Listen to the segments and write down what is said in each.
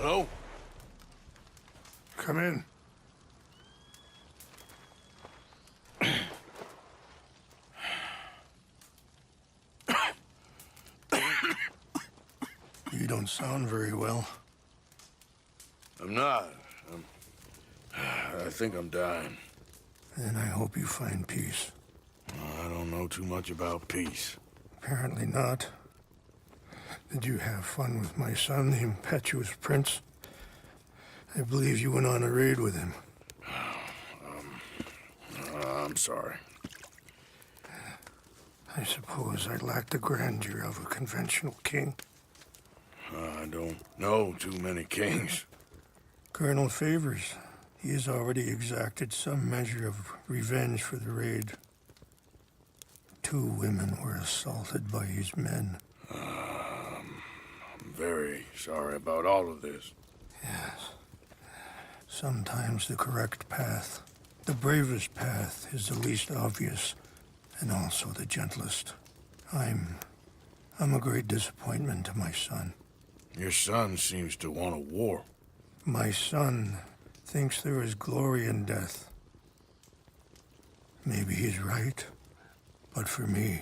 Hello? Come in. You don't sound very well. I'm not. I think I'm dying. Then I hope you find peace. I don't know too much about peace. Apparently not. Did you have fun with my son, the impetuous prince? I believe you went on a raid with him. I'm sorry. I suppose I lack the grandeur of a conventional king. I don't know too many kings. Colonel Favors, he has already exacted some measure of revenge for the raid. 2 women were assaulted by his men. I'm very sorry about all of this. Yes. Sometimes the correct path, the bravest path, is the least obvious, and also the gentlest. I'm a great disappointment to my son. Your son seems to want a war. My son thinks there is glory in death. Maybe he's right, but for me,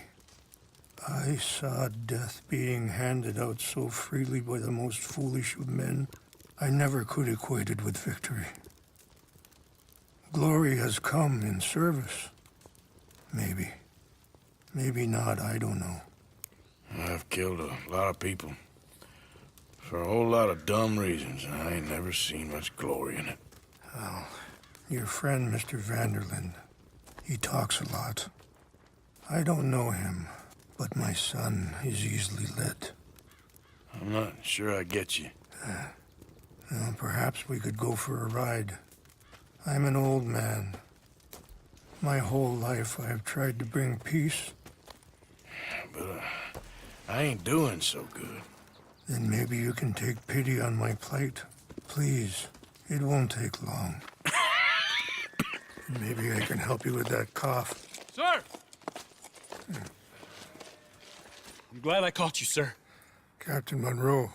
I saw death being handed out so freely by the most foolish of men, I never could equate it with victory. Glory has come in service. Maybe. Maybe not, I don't know. I've killed a lot of people. For a whole lot of dumb reasons, and I ain't never seen much glory in it. Well, your friend, Mr. Vanderlyn, he talks a lot. I don't know him, but my son is easily led. I'm not sure I get you. Well, perhaps we could go for a ride. I'm an old man. My whole life I have tried to bring peace. But I ain't doing so good. Then maybe you can take pity on my plight. Please, it won't take long. Maybe I can help you with that cough. Sir! I'm glad I caught you, sir. Captain Monroe,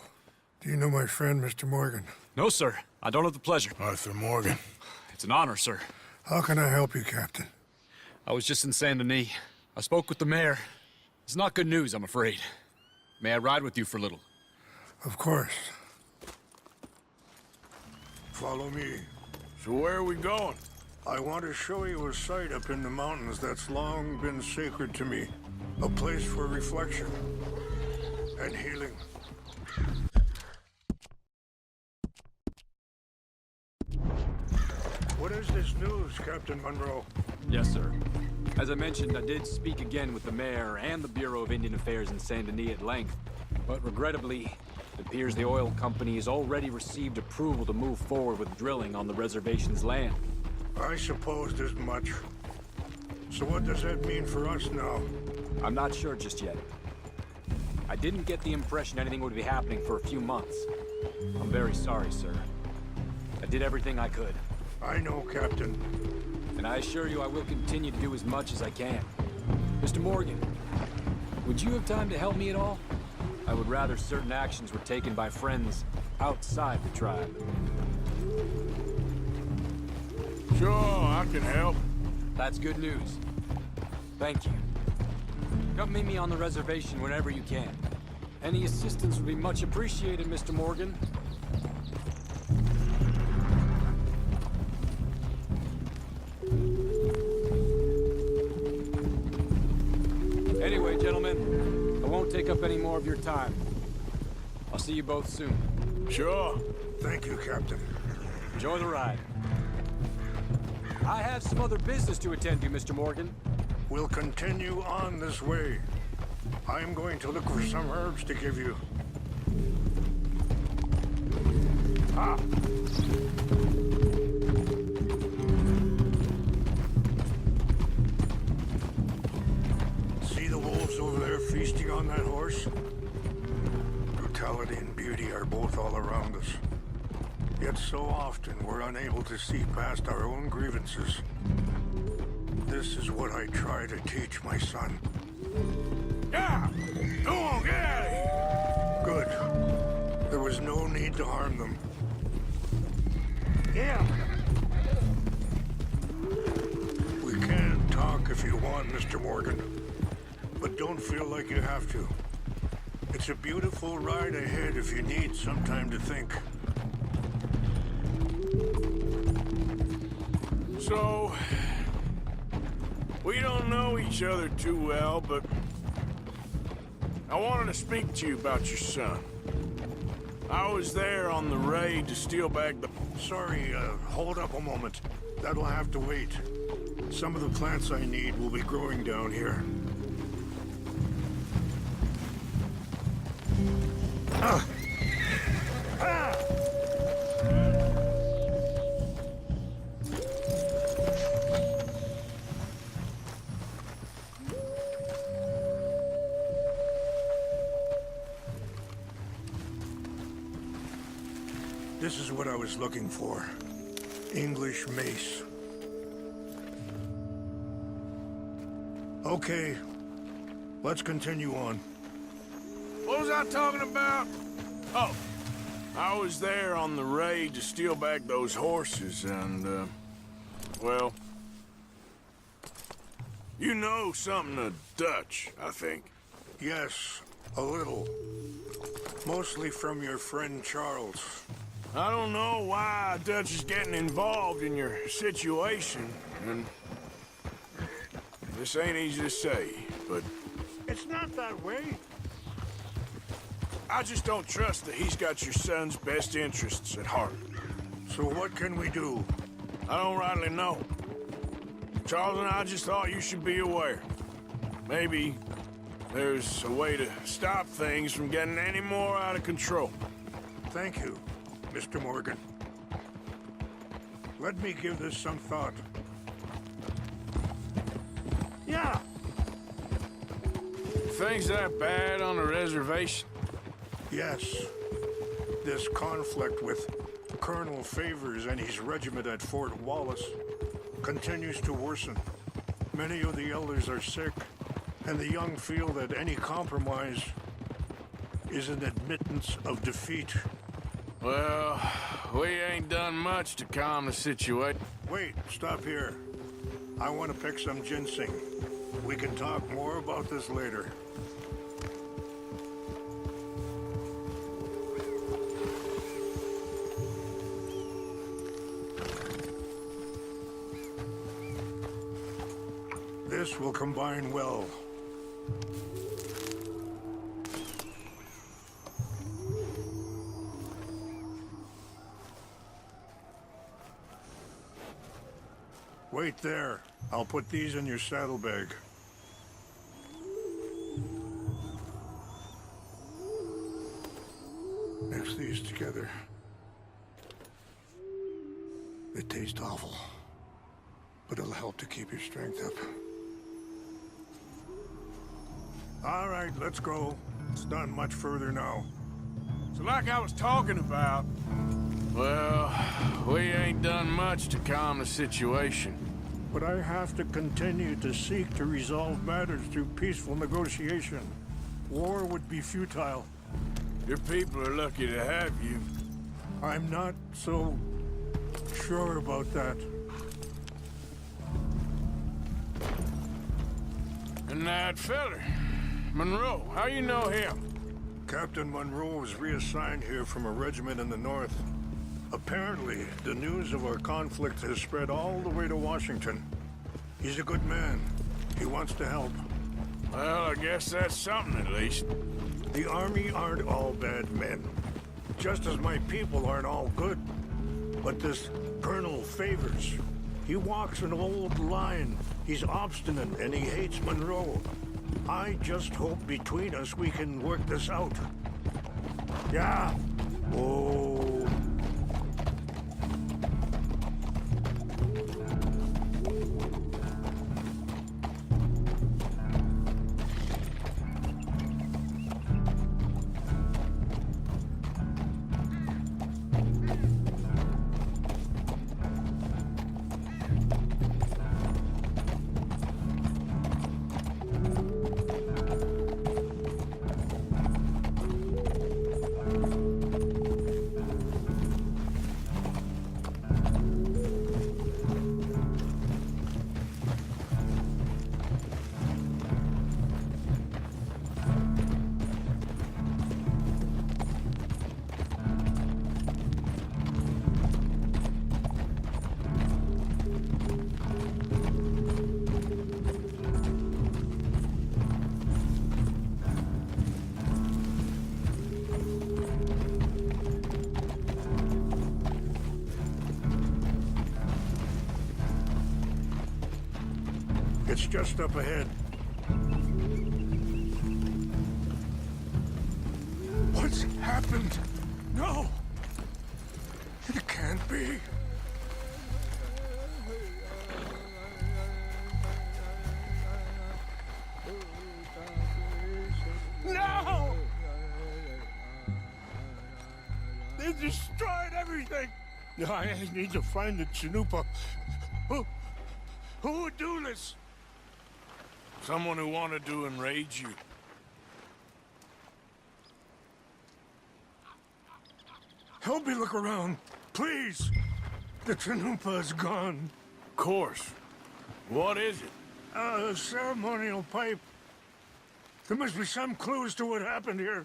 do you know my friend, Mr. Morgan? No, sir. I don't have the pleasure. Arthur Morgan. It's an honor, sir. How can I help you, Captain? I was just in Saint Denis. I spoke with the mayor. It's not good news, I'm afraid. May I ride with you for a little? Of course. Follow me. So where are we going? I want to show you a site up in the mountains that's long been sacred to me. A place for reflection and healing. What is this news, Captain Monroe? Yes, sir. As I mentioned, I did speak again with the mayor and the Bureau of Indian Affairs in Saint Denis at length. But regrettably, it appears the oil company has already received approval to move forward with drilling on the reservation's land. I supposed as much. So what does that mean for us now? I'm not sure just yet. I didn't get the impression anything would be happening for a few months. I'm very sorry, sir. I did everything I could. I know, Captain. And I assure you I will continue to do as much as I can. Mr. Morgan, would you have time to help me at all? I would rather certain actions were taken by friends outside the tribe. Sure, I can help. That's good news. Thank you. Come meet me on the reservation whenever you can. Any assistance would be much appreciated, Mr. Morgan. Anyway, gentlemen, I won't take up any more of your time. I'll see you both soon. Sure. Thank you, Captain. Enjoy the ride. I have some other business to attend to, Mr. Morgan. We'll continue on this way. I'm going to look for some herbs to give you. Ah! See the wolves over there feasting on that horse? Brutality and beauty are both all around us. Yet so often we're unable to see past our own grievances. This is what I try to teach my son. Yeah! Go on, get out of here! Good. There was no need to harm them. Yeah. We can talk if you want, Mr. Morgan. But don't feel like you have to. It's a beautiful ride ahead if you need some time to think. So, we don't know each other too well, but I wanted to speak to you about your son. I was there on the raid to steal back the... Sorry, hold up a moment. That'll have to wait. Some of the plants I need will be growing down here. Ah! Ah! This is what I was looking for. English mace. Okay, let's continue on. What was I talking about? Oh, I was there on the raid to steal back those horses and, well... You know something of Dutch, I think. Yes, a little. Mostly from your friend Charles. I don't know why Dutch is getting involved in your situation, and this ain't easy to say, but It's not that way. I just don't trust that he's got your son's best interests at heart. So what can we do? I don't rightly know. Charles and I just thought you should be aware. Maybe there's a way to stop things from getting any more out of control. Thank you, Mr. Morgan. Let me give this some thought. Yeah! Things that bad on the reservation? Yes. This conflict with Colonel Favors and his regiment at Fort Wallace continues to worsen. Many of the elders are sick, and the young feel that any compromise is an admittance of defeat. Well, we ain't done much to calm the situation. Wait, stop here. I want to pick some ginseng. We can talk more about this later. This will combine well. Wait there. I'll put these in your saddlebag. Mix these together. They taste awful, but it'll help to keep your strength up. All right, let's go. It's not much further now. So like I was talking about, well, we ain't done much to calm the situation. But I have to continue to seek to resolve matters through peaceful negotiation. War would be futile. Your people are lucky to have you. I'm not so sure about that. And that feller, Monroe, how you know him? Captain Monroe was reassigned here from a regiment in the north. Apparently, the news of our conflict has spread all the way to Washington. He's a good man. He wants to help. Well, I guess that's something at least. The Army aren't all bad men. Just as my people aren't all good. But this Colonel Favors, he walks an old line. He's obstinate and he hates Monroe. I just hope between us we can work this out. Yeah. Oh. It's just up ahead. What's happened? No! It can't be. No! They destroyed everything! I need to find the Chanupa. Who would do this? Someone who wanted to enrage you. Help me look around, please. The Chanupa is gone. Of course. What is it? A ceremonial pipe. There must be some clues to what happened here.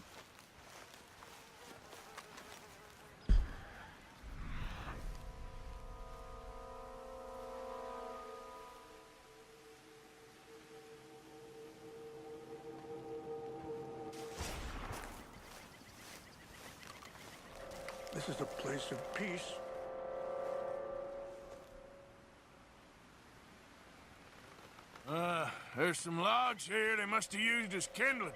This is a place of peace. There's some logs here they must have used as kindling.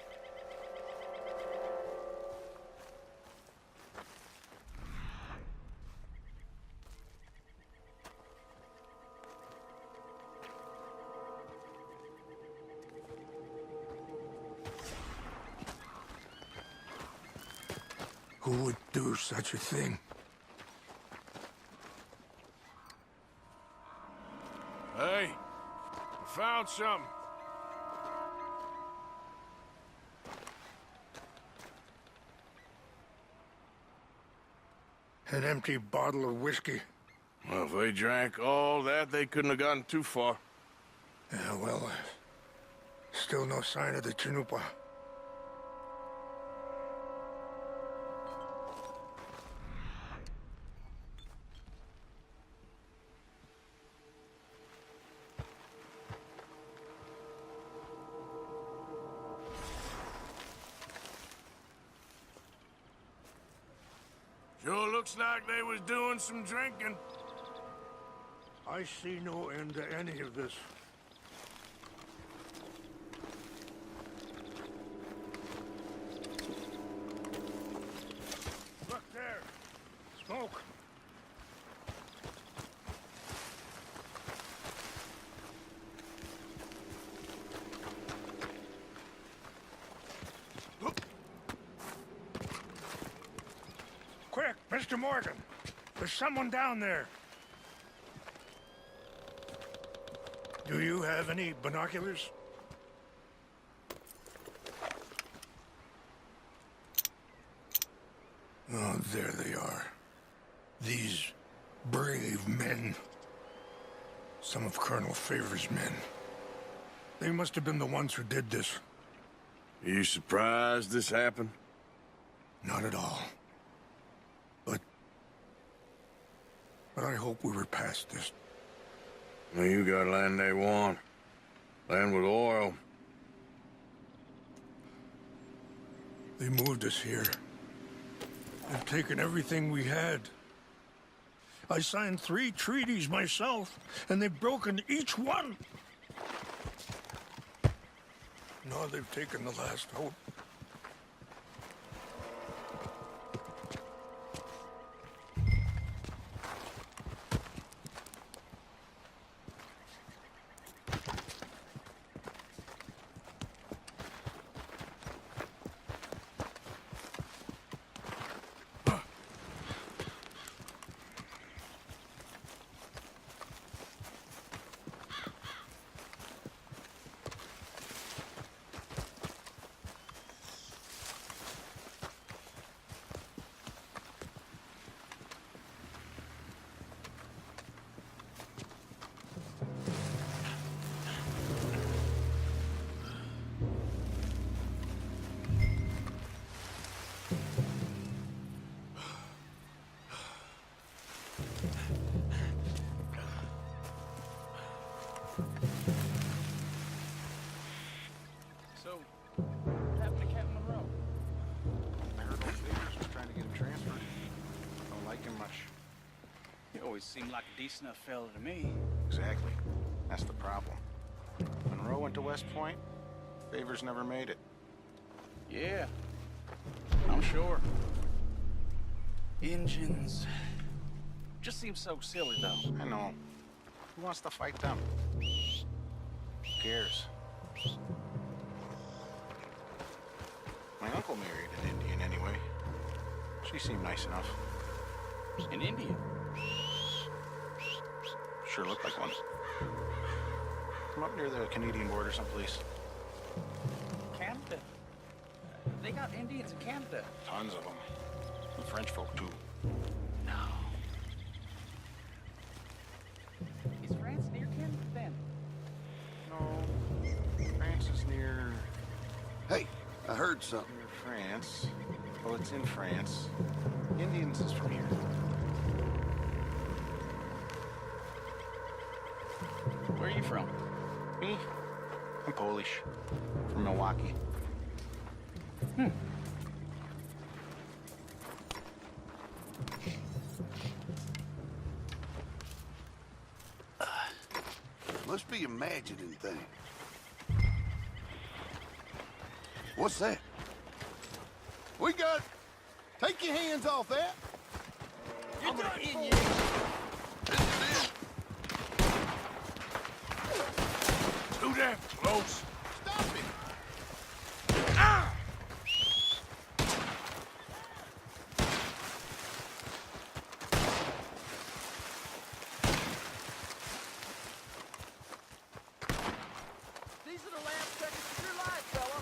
Who would do such a thing? Hey, I found something. An empty bottle of whiskey. Well, if they drank all that, they couldn't have gotten too far. Yeah, well, still no sign of the Chanupa. Sure looks like they was doing some drinking. I see no end to any of this. Look there! Smoke! Quick, Mr. Morgan! There's someone down there! Do you have any binoculars? Oh, there they are. These brave men. Some of Colonel Favor's men. They must have been the ones who did this. Are you surprised this happened? Not at all. But I hope we were past this. Well, you got land they want. Land with oil. They moved us here. They've taken everything we had. I signed 3 treaties myself, and they've broken each one. Now they've taken the last hope. So, what happened to Captain Monroe? I heard old Beavers was trying to get him transferred. Don't like him much. He always seemed like a decent enough fella to me. Exactly. That's the problem. Monroe went to West Point, Beaver's never made it. Yeah, I'm sure. Engines. Just seems so silly, though. I know. Who wants to fight them? Who cares? My uncle married an Indian anyway. She seemed nice enough. An Indian. Sure looked like one. From up near the Canadian border someplace. Canada. They got Indians in Canada. Tons of them. And French folk, too. No. Is France near Canada then? No. France is near... Hey, I heard something. near France. Well, it's in France. Indians is from here. Where are you from? Me? I'm Polish. From Milwaukee. Must be imagining things. What's that? We got... Take your hands off that. You're done, idiot! This is it. Too damn close. Stop it. Ah! These are the last seconds of your life, fella.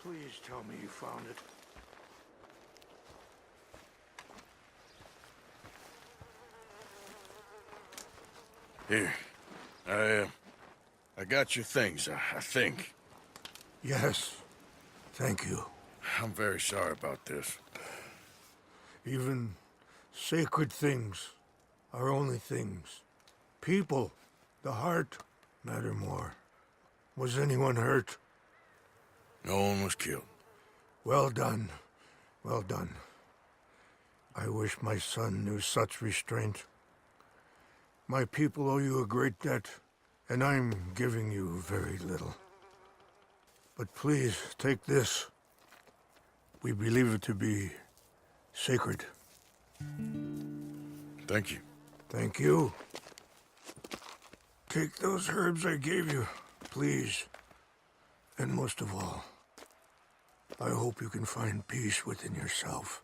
Please tell me you found it. Here. I got your things, I think. Yes. Thank you. I'm very sorry about this. Even sacred things are only things. People, the heart, matter more. Was anyone hurt? No one was killed. Well done. Well done. I wish my son knew such restraint. My people owe you a great debt, and I'm giving you very little. But please, take this. We believe it to be sacred. Thank you. Thank you. Take those herbs I gave you, please. And most of all, I hope you can find peace within yourself.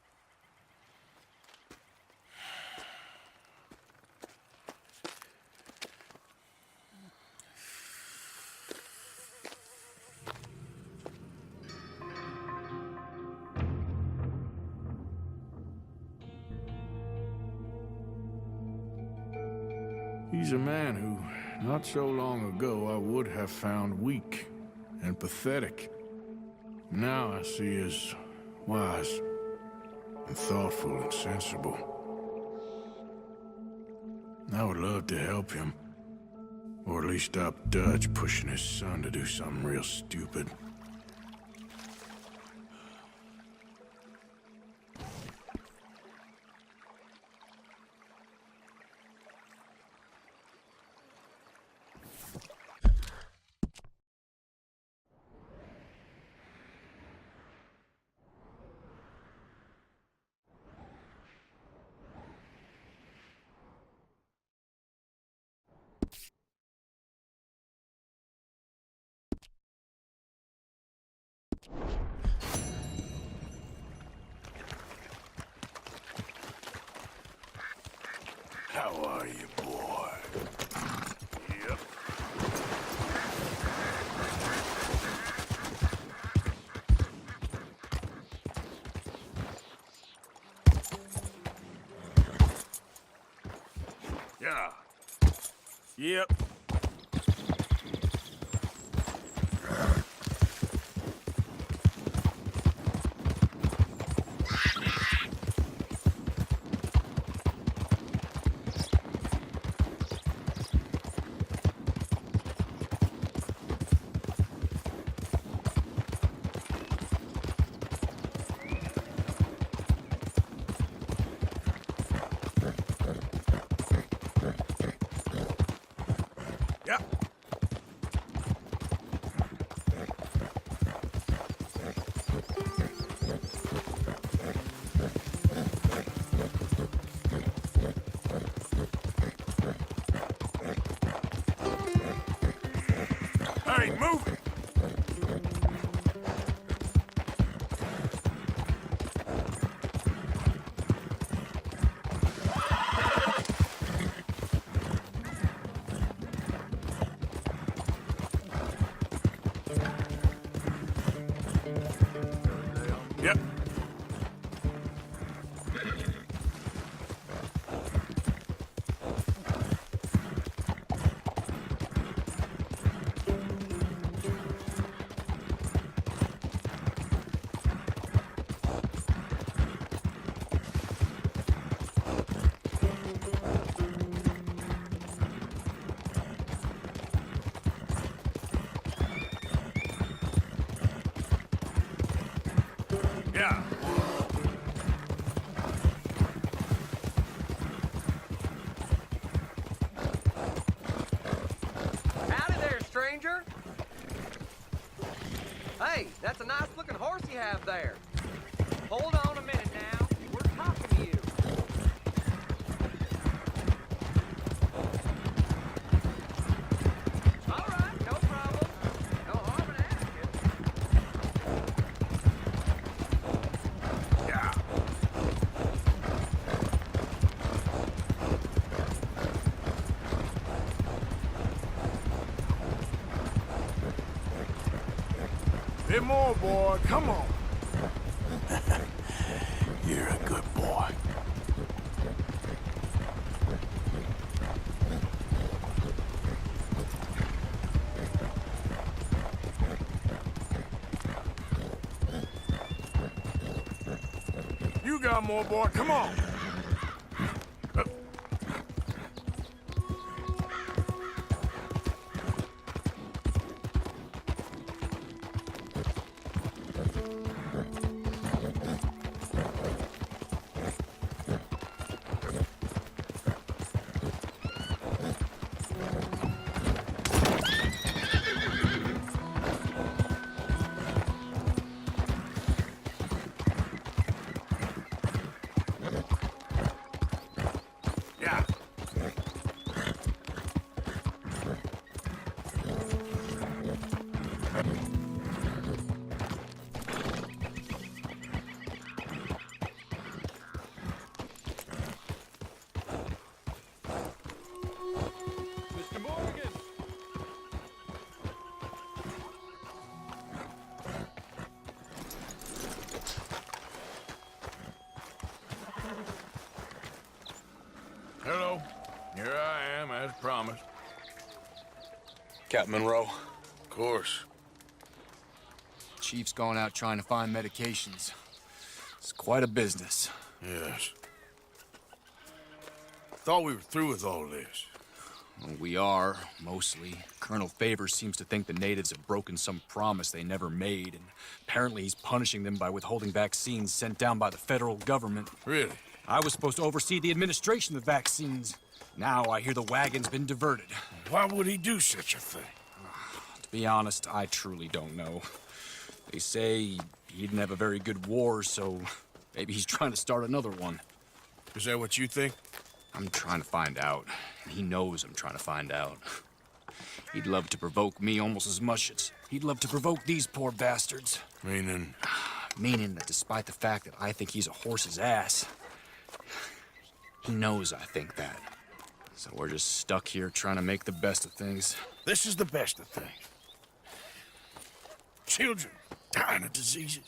He's a man who, not so long ago, I would have found weak and pathetic. Now I see as wise and thoughtful and sensible. I would love to help him, or at least stop Dutch pushing his son to do something real stupid. How are you, boy? Yep. Yeah. Yep. Yep. Hey, move it! Yep. Yeah. Howdy there, stranger. Hey, that's a nice looking horse you have there. Hold on a minute now. We're talking to you. All right, no problem. No harm in asking. Yeah. Bit more, boy. Come on. You're a good boy. You got more, boy. Come on. Yeah. Mr. Morgan! Hello. Here I am, as promised. Captain Monroe. Of course. Chief's gone out trying to find medications. It's quite a business. Yes. Thought we were through with all this. Well, we are, mostly. Colonel Favors seems to think the natives have broken some promise they never made, and apparently he's punishing them by withholding vaccines sent down by the federal government. Really? I was supposed to oversee the administration of vaccines. Now I hear the wagon's been diverted. Why would he do such a thing? To be honest, I truly don't know. They say he didn't have a very good war, so maybe he's trying to start another one. Is that what you think? I'm trying to find out, and he knows I'm trying to find out. He'd love to provoke me almost as much as he'd love to provoke these poor bastards. Meaning? Meaning that despite the fact that I think he's a horse's ass, he knows I think that. So we're just stuck here trying to make the best of things. This is the best of things. Children dying of diseases.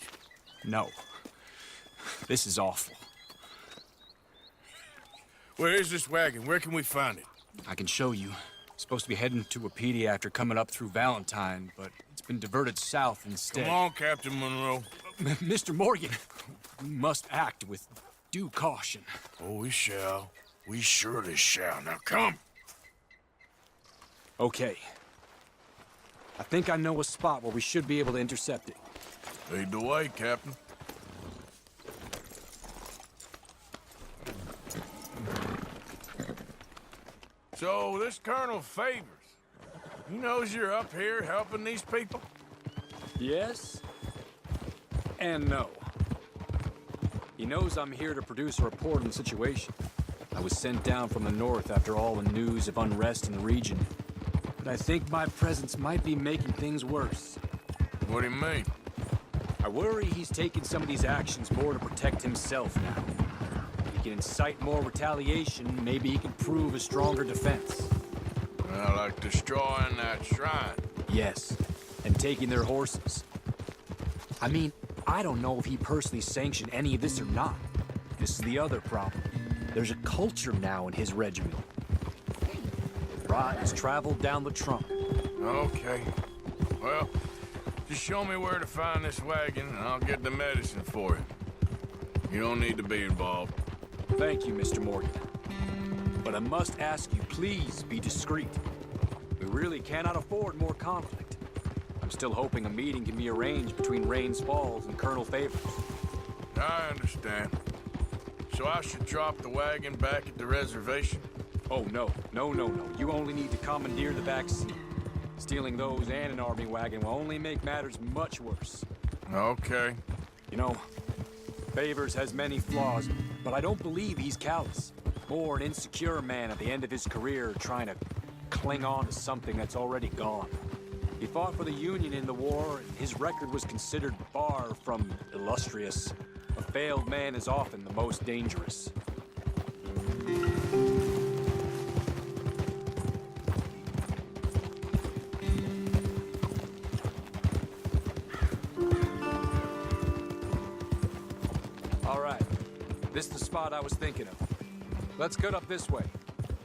No. This is awful. Where is this wagon? Where can we find it? I can show you. Supposed to be heading to Wapiti after coming up through Valentine, but it's been diverted south instead. Come on, Captain Monroe. Mr. Morgan, we must act with due caution. Oh, we shall. We surely shall. Now come. Okay. I think I know a spot where we should be able to intercept it. Lead the way, Captain. So, this Colonel Favors, he knows you're up here helping these people? Yes and no. He knows I'm here to produce a report on the situation. I was sent down from the north after all the news of unrest in the region. But I think my presence might be making things worse. What do you mean? I worry he's taking some of these actions more to protect himself now. If he can incite more retaliation, maybe he can prove a stronger defense. Well, like destroying that shrine. Yes, and taking their horses. I mean, I don't know if he personally sanctioned any of this or not. This is the other problem. There's a culture now in his regiment. Rot has traveled down the trunk. Okay. Well, just show me where to find this wagon, and I'll get the medicine for you. You don't need to be involved. Thank you, Mr. Morgan. But I must ask you, please be discreet. We really cannot afford more conflict. I'm still hoping a meeting can be arranged between Rains Falls and Colonel Favors. I understand. So I should drop the wagon back at the reservation? Oh, no. No. You only need to commandeer the back seat. Stealing those and an army wagon will only make matters much worse. Okay. You know, Favors has many flaws, but I don't believe he's callous. More an insecure man at the end of his career trying to cling on to something that's already gone. He fought for the Union in the war, and his record was considered far from illustrious. A failed man is often the most dangerous. All right, this is the spot I was thinking of. Let's cut up this way.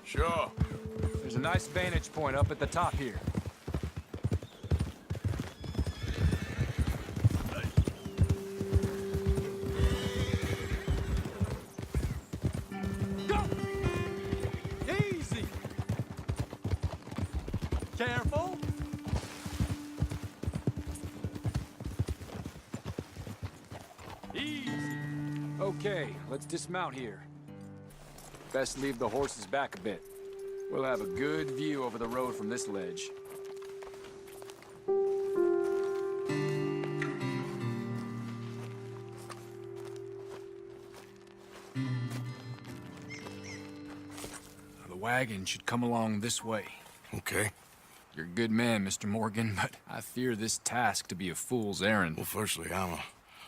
Sure. There's a nice vantage point up at the top here. Go! Easy! Careful! Easy! Okay, let's dismount here. Best leave the horses back a bit. We'll have a good view over the road from this ledge. The wagon should come along this way. Okay. You're a good man, Mr. Morgan, but I fear this task to be a fool's errand. Well, firstly, I'm a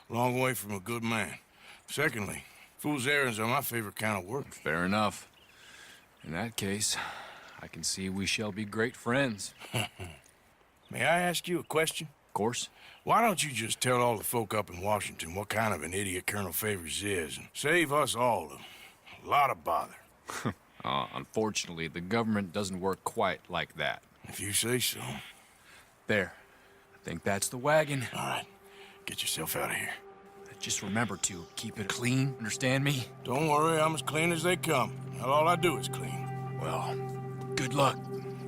long way from a good man. Secondly, fool's errands are my favorite kind of work. Fair enough. In that case, I can see we shall be great friends. May I ask you a question? Of course. Why don't you just tell all the folk up in Washington what kind of an idiot Colonel Favors is and save us all a lot of bother? Unfortunately, the government doesn't work quite like that. If you say so. There. I think that's the wagon. All right. Get yourself out of here. Just remember to keep it clean, understand me? Don't worry, I'm as clean as they come. Now, all I do is clean. Well, good luck.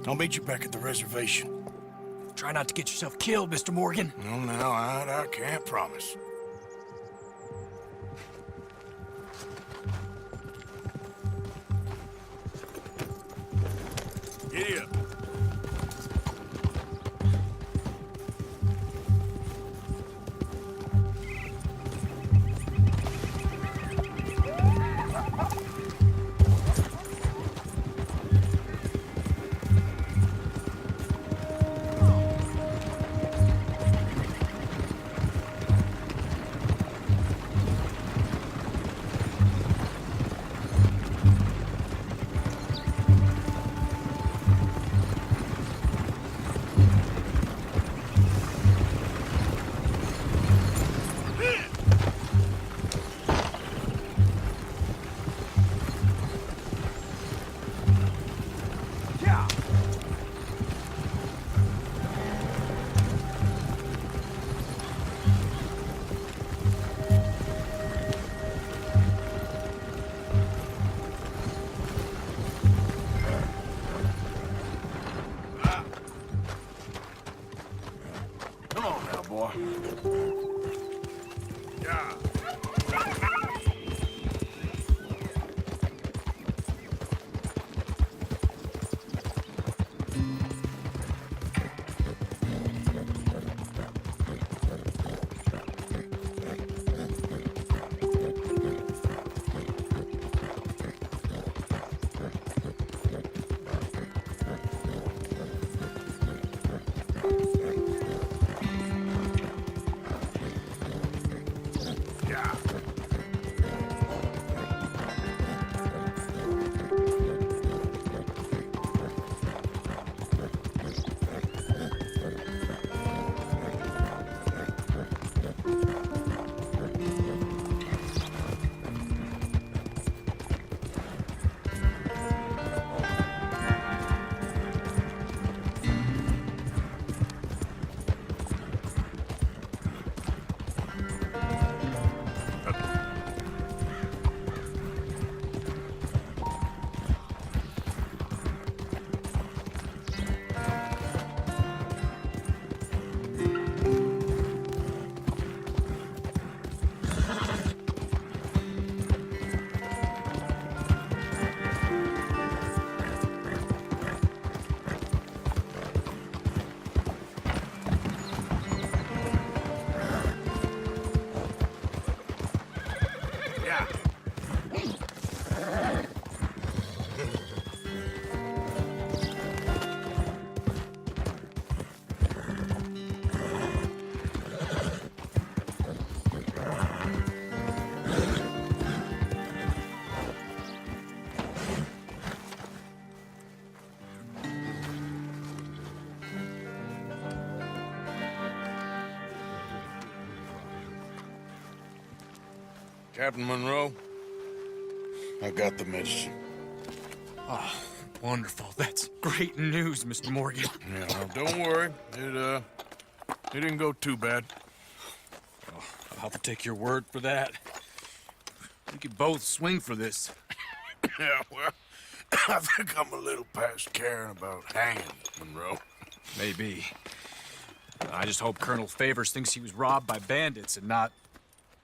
I'll meet you back at the reservation. Try not to get yourself killed, Mr. Morgan. No, now, I can't promise. Giddy up. boy. Yeah. Captain Monroe, I got the medicine. Oh, wonderful. That's great news, Mr. Morgan. Yeah, well, don't worry. It didn't go too bad. Oh, I'll take your word for that. We could both swing for this. Yeah, well, I think I'm a little past caring about hanging, Monroe. Maybe. I just hope Colonel Favors thinks he was robbed by bandits and not...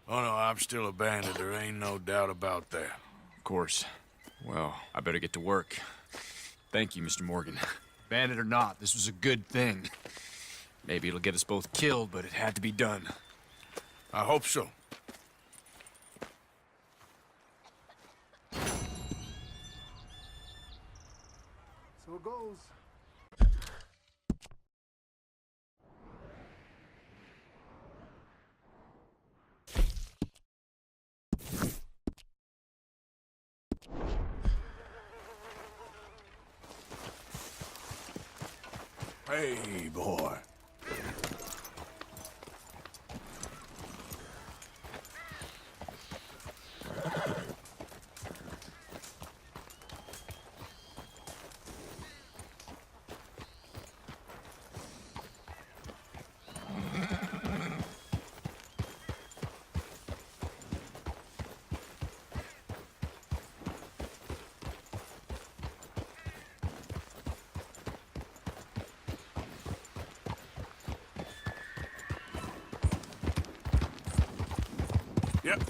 Oh, no, I'm still a bandit. There ain't no doubt about that. Of course. Well, I better get to work. Thank you, Mr. Morgan. Bandit or not, this was a good thing. Maybe it'll get us both killed, but it had to be done. I hope so. So it goes. Hey, boy. Yep.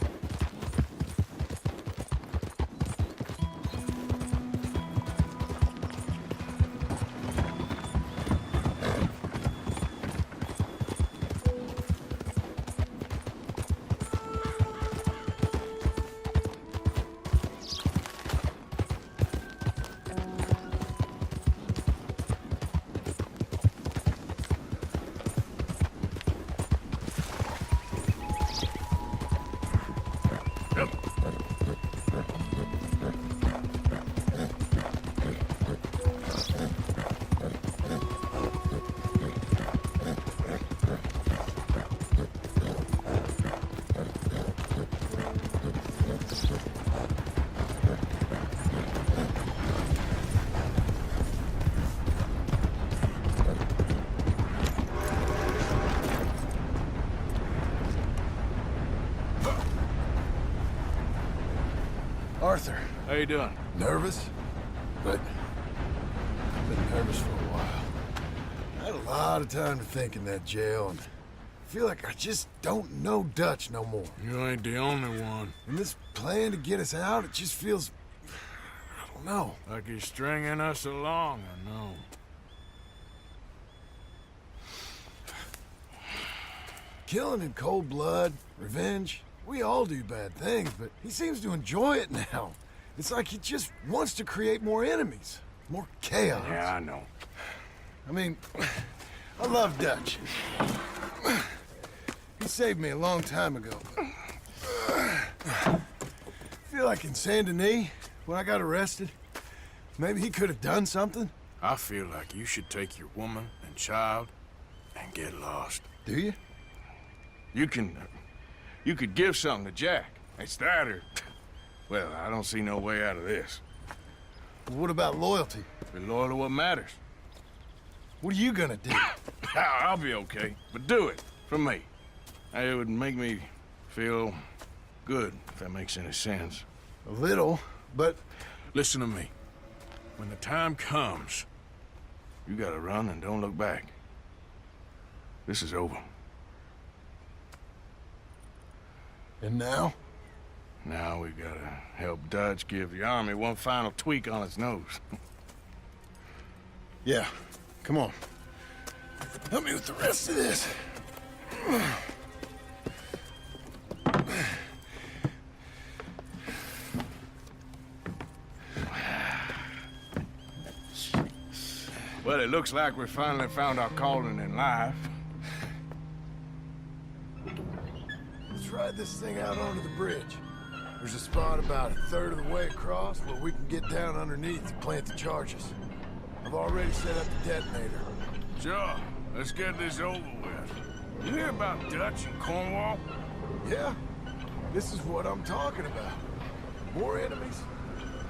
Arthur, How you doing? nervous? But I've been nervous for a while. I had a lot of time to think in that jail, and I feel like I just don't know Dutch no more. You ain't the only one. And this plan to get us out, it just feels... I don't know. Like he's stringing us along, I know. Killing in cold blood, revenge, we all do bad things, but he seems to enjoy it now. It's like he just wants to create more enemies, more chaos. Yeah, I know. I mean, I love Dutch. He saved me a long time ago. I feel like in Saint Denis, when I got arrested, maybe he could have done something. I feel like you should take your woman and child and get lost. Do you? You could give something to Jack. It's that or... Well, I don't see no way out of this. What about loyalty? Be loyal to what matters. What are you gonna do? I'll be okay, but do it for me. It would make me feel good, if that makes any sense. A little, but... Listen to me. When the time comes, you gotta run and don't look back. This is over. And now? Now we gotta help Dutch give the army one final tweak on its nose. Yeah, come on. Help me with the rest of this. Well, it looks like we finally found our calling in life. Let's ride this thing out onto the bridge. There's a spot about a third of the way across where we can get down underneath to plant the charges. I've already set up the detonator. Sure, let's get this over with. You hear about Dutch and Cornwall? Yeah, this is what I'm talking about. More enemies,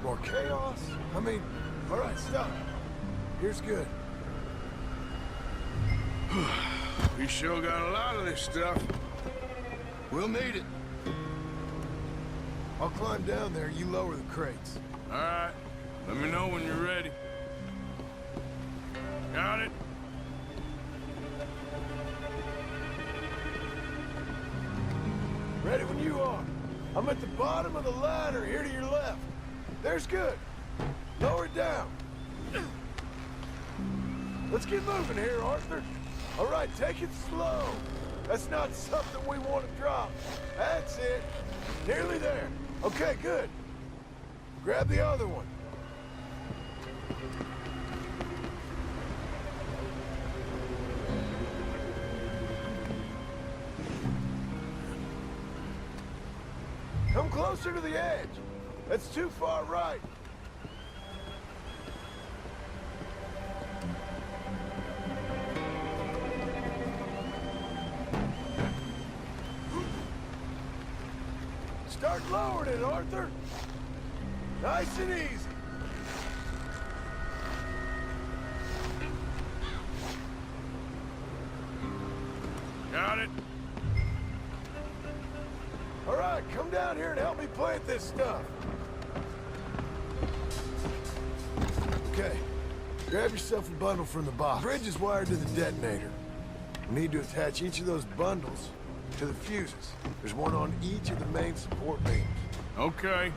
more chaos. I mean, all right, stop. Here's good. We sure got a lot of this stuff. We'll need it. I'll climb down there, you lower the crates. All right, let me know when you're ready. Got it? Ready when you are. I'm at the bottom of the ladder, here to your left. There's good. Lower it down. Let's get moving here, Arthur. All right, take it slow. That's not something we want to drop. That's it. Nearly there. Okay, good. Grab the other one. Come closer to the edge. That's too far right. Start lowering it, Arthur. Nice and easy. Got it? All right, come down here and help me plant this stuff. Okay, grab yourself a bundle from the box. The bridge is wired to the detonator. We need to attach each of those bundles to the fuses. There's one on each of the main support beams. Okay.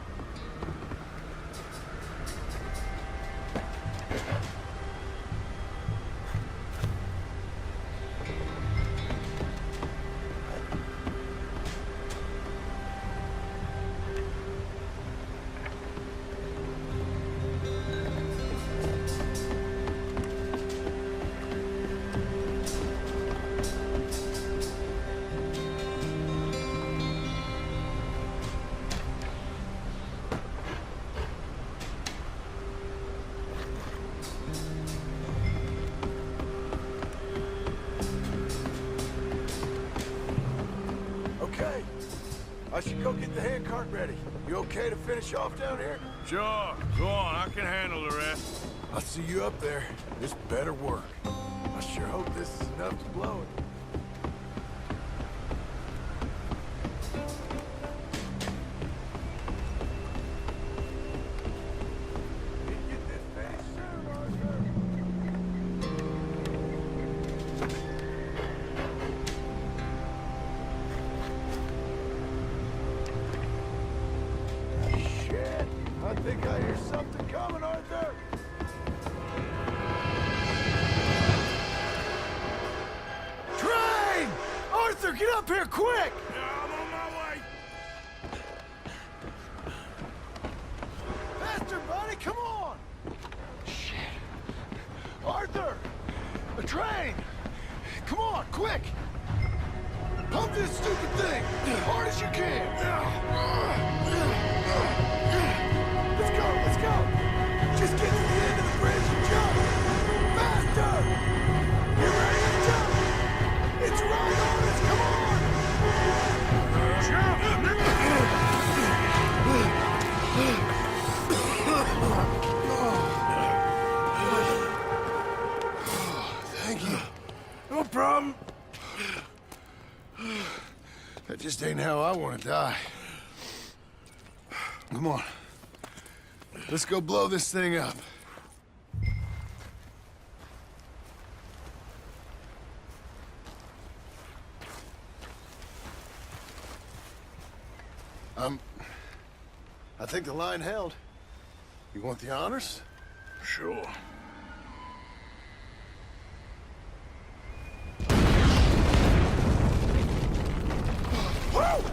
Okay, I should go get the handcart ready. You okay to finish off down here? Sure. Go on, I can handle the rest. I'll see you up there. This better work. I sure hope this is enough to blow it. Can you get this finished soon, Arthur? here, quick! I'm on my way. Faster, buddy, come on! Shit. Arthur! A train! Come on, quick! Pump this stupid thing! As hard as you can! Let's go! Just get to the end of the bridge and jump! Faster! You ready to jump? It's right on us, come on! Thank you. No problem. That just ain't how I want to die. Come on. Let's go blow this thing up. I think the line held. You want the honors? Sure. Well,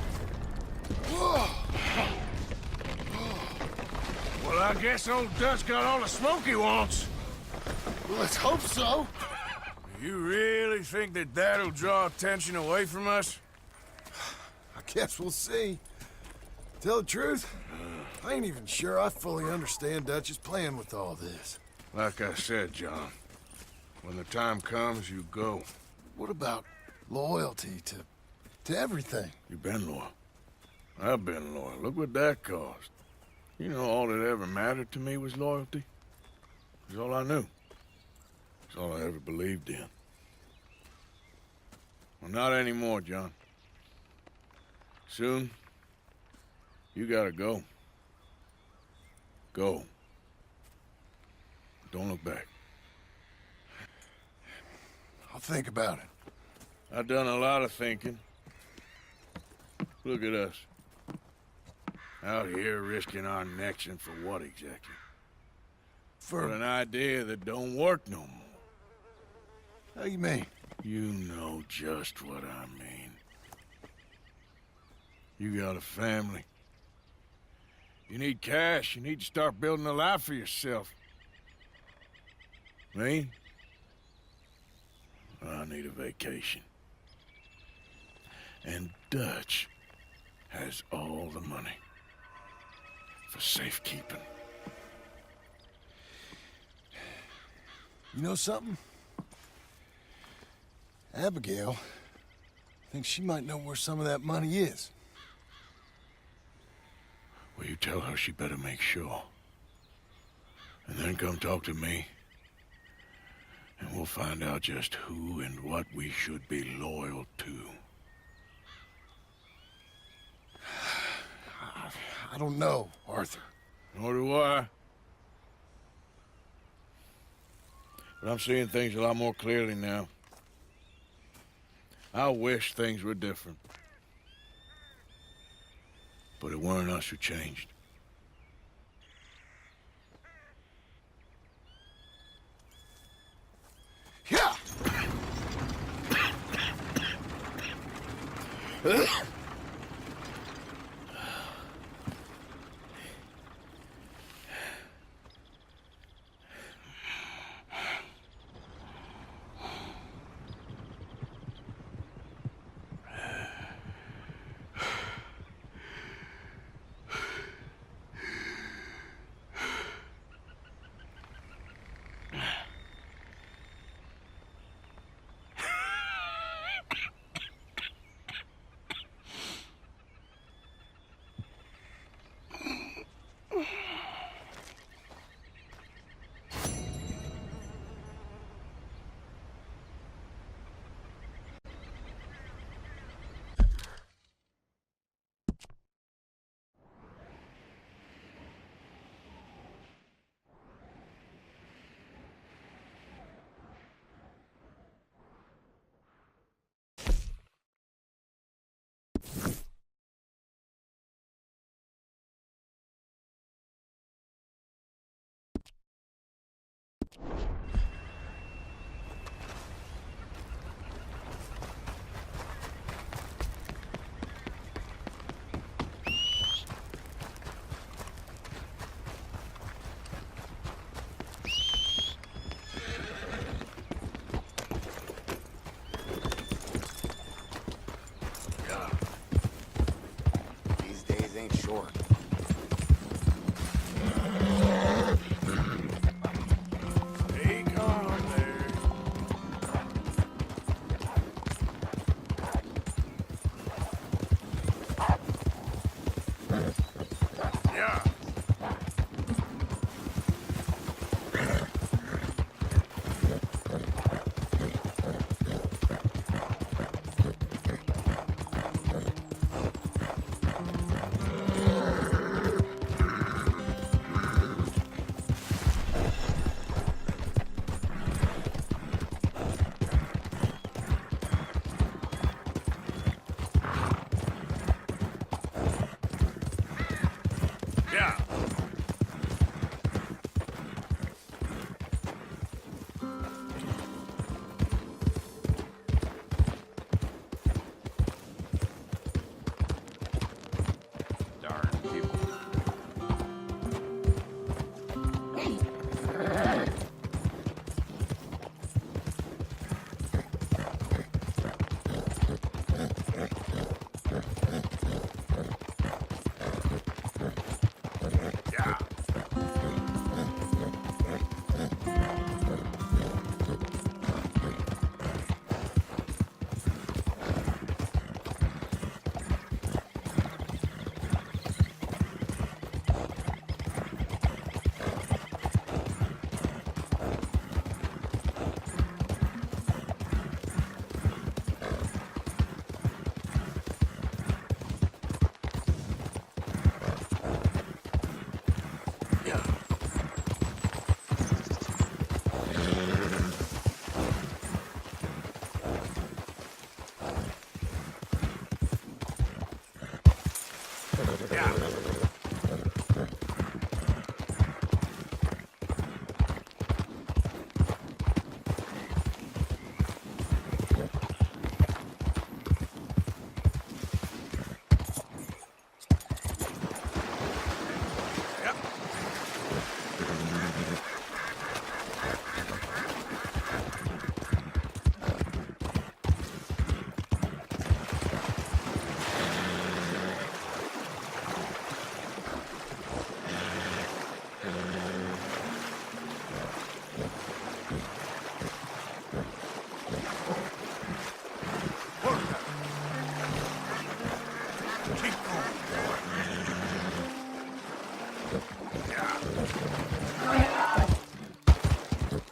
I guess old Dutch got all the smoke he wants. Well, let's hope so. You really think that that'll draw attention away from us? I guess we'll see. Tell the truth, I ain't even sure I fully understand Dutch's plan with all this. Like I said, John, when the time comes, you go. What about loyalty to everything? You've been loyal. I've been loyal. Look what that cost. You know, all that ever mattered to me was loyalty. It was all I knew. It's all I ever believed in. Well, not anymore, John. Soon, you gotta go. Go. Don't look back. I'll think about it. I've done a lot of thinking. Look at us. Out here risking our necks, and for what exactly? For an idea that don't work no more. How you mean? You know just what I mean. You got a family. You need cash. You need to start building a life for yourself. Me? I need a vacation. And Dutch has all the money for safekeeping. You know something? Abigail thinks she might know where some of that money is. Well, you tell her she better make sure. And then come talk to me. And we'll find out just who and what we should be loyal to. I don't know, Arthur. Nor do I. But I'm seeing things a lot more clearly now. I wish things were different. But it weren't us who changed. Yeah! short. Take on there. Yeah. Yeah. Darn people. Yeah.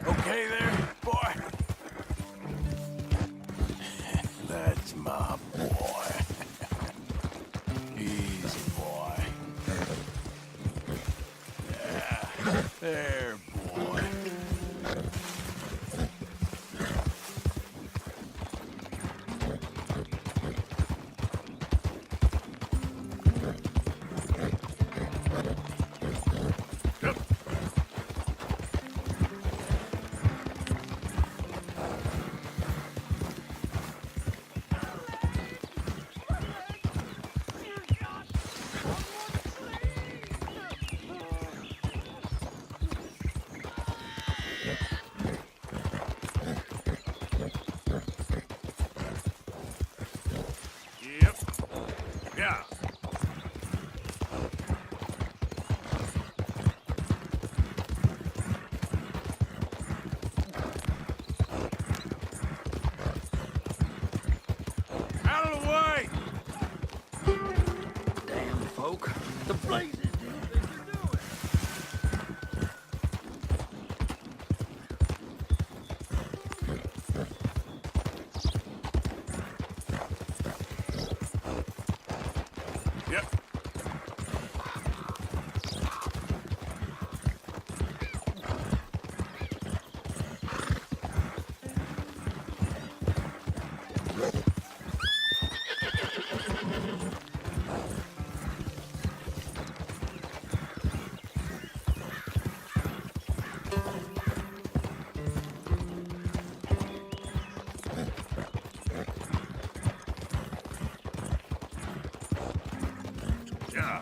Okay there, boy? That's my boy. Easy, boy. Yeah, there, boy. Yep. Yeah. Out of the way! Damn folk. The blazes do you think you're doing? Yep. Yeah.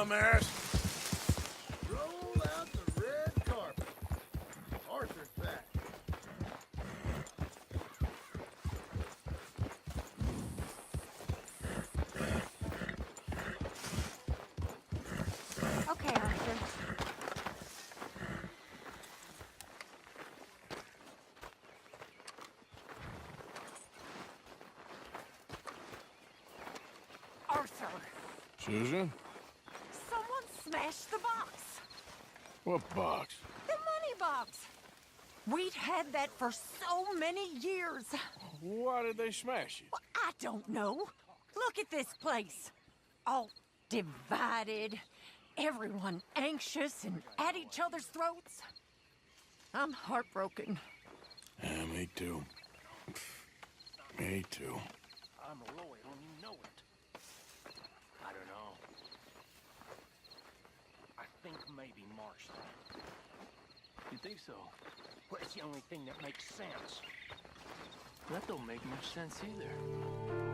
dumbass. Roll out the red carpet. Arthur's back. Okay, Arthur. Arthur, Susan? someone smashed the box. What box? The money box. We'd had that for so many years. Why did they smash it? Well, I don't know. Look at this place. All divided. Everyone anxious and at each other's throats. I'm heartbroken. Yeah, me too. Me too. I'm a lawyer, don't you know it? I don't know. I think maybe Marston. You think so? Well, it's the only thing that makes sense. That don't make much sense either.